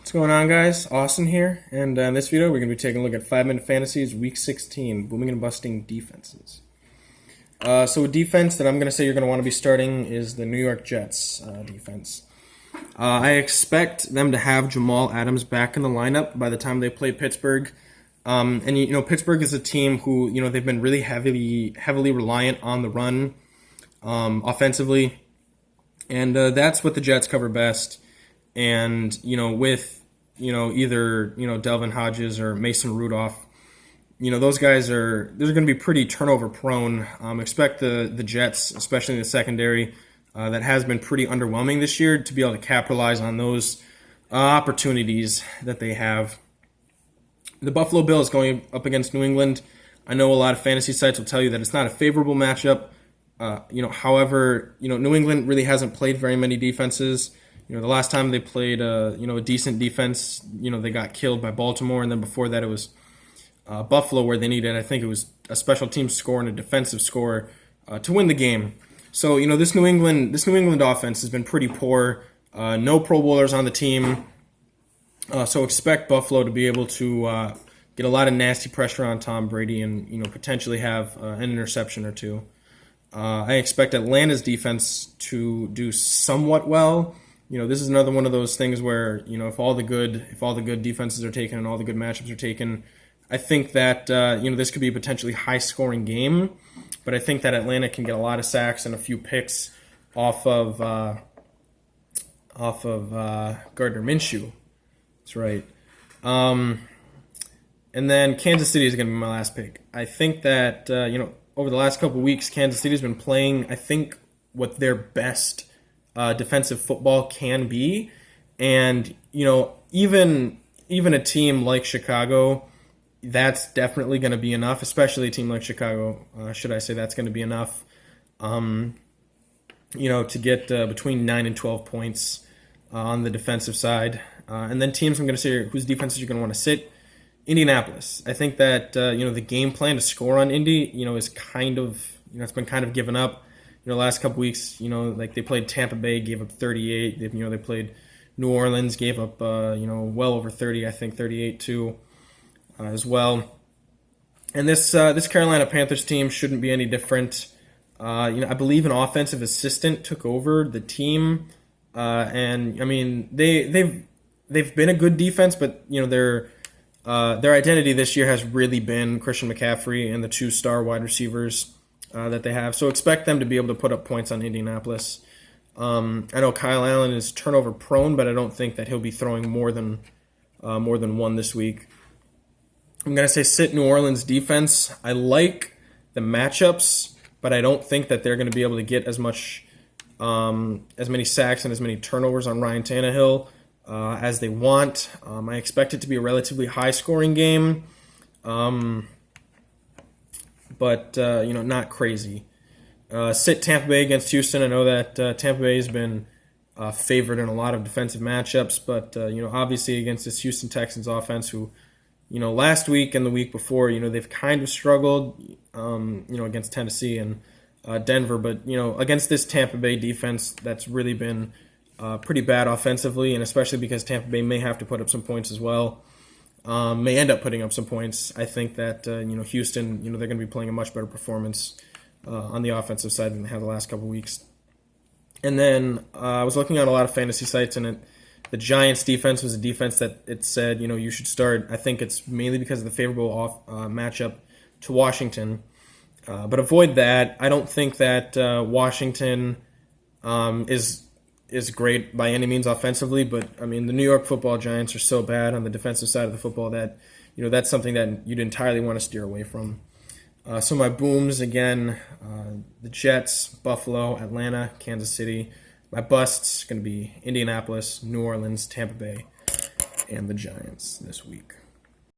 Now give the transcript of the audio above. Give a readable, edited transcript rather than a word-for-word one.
What's going on, guys? Austin here, and in this video we're going to be taking a look at 5-Minute Fantasies Week 16, booming and busting defenses. So a defense that I'm going to say you're going to want to be starting is the New York Jets defense. I expect them to have Jamal Adams back in the lineup by the time they play Pittsburgh. And Pittsburgh is a team who they've been really heavily reliant on the run offensively, and that's what the Jets cover best. And with either Delvin Hodges or Mason Rudolph, those guys they're going to be pretty turnover prone. Expect the Jets, especially in the secondary, that has been pretty underwhelming this year, to be able to capitalize on those opportunities that they have. The Buffalo Bills going up against New England. I know a lot of fantasy sites will tell you that it's not a favorable matchup. However, New England really hasn't played very many defenses. The last time they played a decent defense, they got killed by Baltimore, and then before that it was Buffalo, where they needed, I think it was a special team score and a defensive score to win the game. So this New England offense has been pretty poor. No Pro Bowlers on the team, so expect Buffalo to be able to get a lot of nasty pressure on Tom Brady and potentially have an interception or two. I expect Atlanta's defense to do somewhat well. This is another one of those things where if all the good defenses are taken and all the good matchups are taken, I think that this could be a potentially high scoring game. But I think that Atlanta can get a lot of sacks and a few picks off of Gardner Minshew. That's right. And then Kansas City is going to be my last pick. I think that over the last couple of weeks, Kansas City's been playing, I think, what their best defensive football can be, and even a team like Chicago, that's definitely going to be enough. Especially a team like Chicago, should I say, that's going to be enough. To get between 9 and 12 points on the defensive side, and then teams I'm going to say whose defenses you're going to want to sit. Indianapolis. I think that the game plan to score on Indy, is kind of it's been kind of given up. Last couple weeks, like they played Tampa Bay, gave up 38. They played New Orleans, gave up well over 30. I think 38 too, as well. And this Carolina Panthers team shouldn't be any different. I believe an offensive assistant took over the team, and I mean they've been a good defense, but their identity this year has really been Christian McCaffrey and the 2-star wide receivers that they have. So expect them to be able to put up points on Indianapolis. I know Kyle Allen is turnover prone, but I don't think that he'll be throwing more than one this week. I'm going to say sit New Orleans defense. I like the matchups, but I don't think that they're going to be able to get as many sacks and as many turnovers on Ryan Tannehill as they want. I expect it to be a relatively high-scoring game, but not crazy. Sit Tampa Bay against Houston. I know that Tampa Bay has been favored in a lot of defensive matchups, but obviously against this Houston Texans offense, who last week and the week before, they've kind of struggled, against Tennessee and Denver, but against this Tampa Bay defense that's really been pretty bad offensively, and especially because Tampa Bay may have to put up some points as well. May end up putting up some points. I think that Houston, they're going to be playing a much better performance on the offensive side than they have the last couple weeks. And then I was looking at a lot of fantasy sites, and the Giants' defense was a defense that it said you should start. I think it's mainly because of the favorable matchup to Washington, but avoid that. I don't think that Washington is great by any means offensively, but I mean the New York Football Giants are so bad on the defensive side of the football that that's something that you'd entirely want to steer away from. So my booms again: the Jets, Buffalo, Atlanta, Kansas City. My busts going to be Indianapolis, New Orleans, Tampa Bay, and the Giants this week.